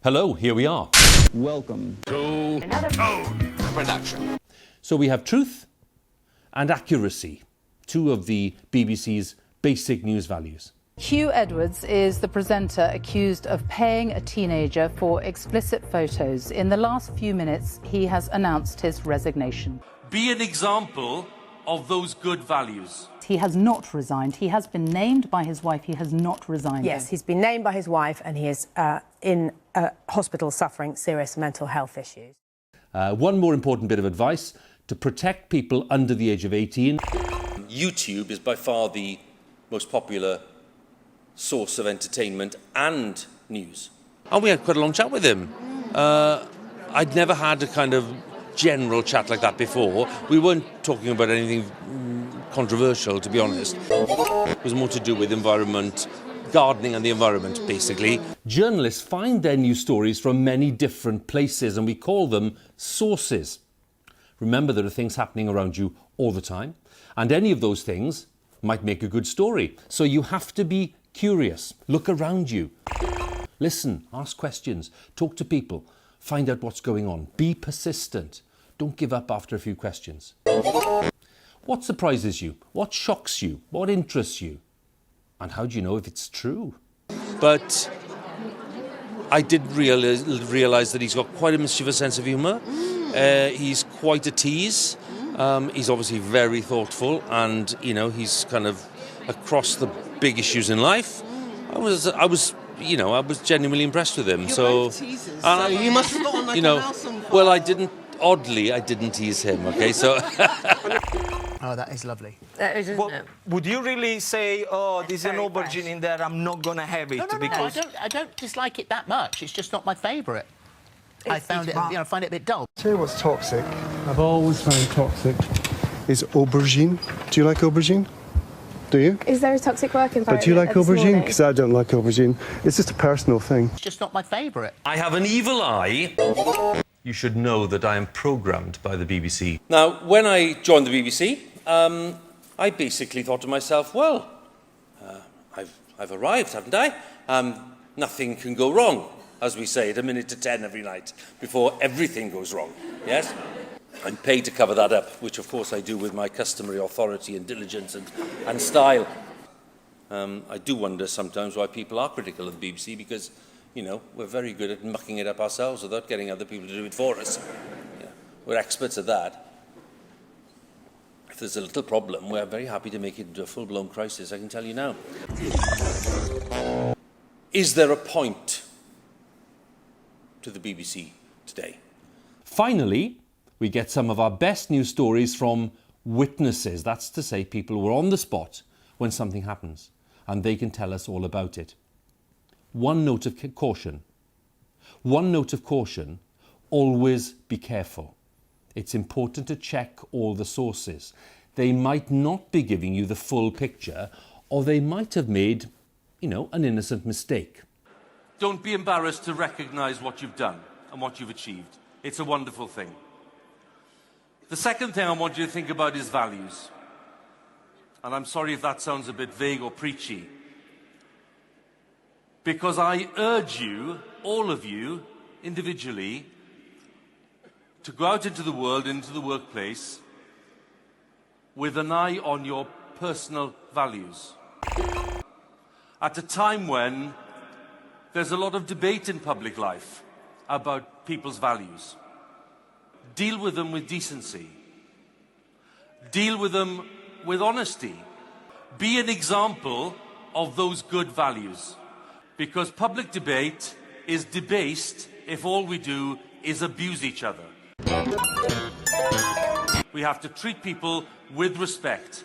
Hello, here we are. Welcome to another production. So we have truth and accuracy, two of the BBC's basic news values. Hugh Edwards is the presenter accused of paying a teenager for explicit photos. In the last few minutes, he has announced his resignation. Be an example of those good values. He has not resigned. He has been named by his wife. He has not resigned. Yes, he's been named by his wife and he is in hospital suffering serious mental health issues. One more important bit of advice: to protect people under the age of 18. YouTube is by far the most popular source of entertainment and news. And we had quite a long chat with him. I'd never had a kind of general chat like that before. We weren't talking about anything controversial, to be honest. It was more to do with environment, gardening and the environment, basically. Journalists find their news stories from many different places, and we call them sources. Remember, there are things happening around you all the time, and any of those things might make a good story. So you have to be curious. Look around you. Listen, ask questions, talk to people, find out what's going on. Be persistent. Don't give up after a few questions. What surprises you? What shocks you? What interests you? And how do you know if it's true? But I did realise that he's got quite a mischievous sense of humour. He's quite a tease. He's obviously very thoughtful, and you know, he's kind of across the big issues in life. I was genuinely impressed with him. You're so both teasers, so you must have gotten like a mouse on fire. Well, I didn't tease him. Okay, so. Oh, that is lovely. That is, isn't it? Would you really say, oh, there's an aubergine in there, I'm not going to have it? No, because I don't dislike it that much. It's just not my favourite. I find it a bit dull. Tell you what's toxic, I've always found toxic, is aubergine. Do you like aubergine? Do you? Is there a toxic work environment? But do you like aubergine? Because I don't like aubergine. It's just a personal thing. It's just not my favourite. I have an evil eye. You should know that I am programmed by the BBC. Now, when I joined the BBC, I basically thought to myself, well, I've arrived, haven't I? Nothing can go wrong, as we say, at 9 to 10 every night, before everything goes wrong, yes? I'm paid to cover that up, which of course I do with my customary authority and diligence and style. I do wonder sometimes why people are critical of the BBC, because, you know, we're very good at mucking it up ourselves without getting other people to do it for us. Yeah, we're experts at that. If there's a little problem, we're very happy to make it into a full-blown crisis, I can tell you now. Is there a point to the BBC today? Finally, we get some of our best news stories from witnesses. That's to say, people who are on the spot when something happens, and they can tell us all about it. One note of caution. Always be careful. It's important to check all the sources. They might not be giving you the full picture, or they might have made, an innocent mistake. Don't be embarrassed to recognise what you've done and what you've achieved. It's a wonderful thing. The second thing I want you to think about is values. And I'm sorry if that sounds a bit vague or preachy, because I urge you, all of you, individually, to go out into the world, into the workplace, with an eye on your personal values. At a time when there's a lot of debate in public life about people's values. Deal with them with decency. Deal with them with honesty. Be an example of those good values. Because public debate is debased if all we do is abuse each other. We have to treat people with respect.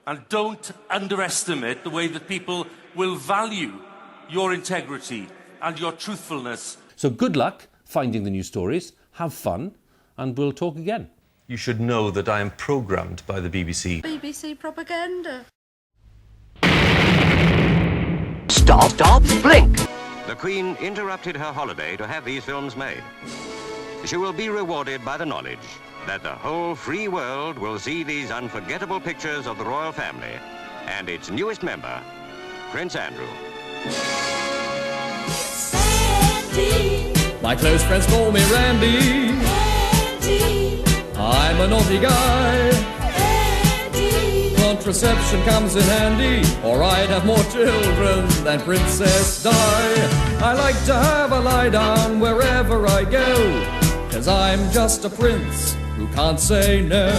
And don't underestimate the way that people will value your integrity and your truthfulness. So good luck finding the news stories, have fun, and we'll talk again. You should know that I am programmed by the BBC. BBC propaganda. Stop, blink! The Queen interrupted her holiday to have these films made. She will be rewarded by the knowledge that the whole free world will see these unforgettable pictures of the royal family and its newest member, Prince Andrew. Sandy. My close friends call me Randy. I'm a naughty guy. Contraception comes in handy, or I'd have more children than Princess Di. I like to have a lie down wherever I go, 'cause I'm just a prince who can't say no.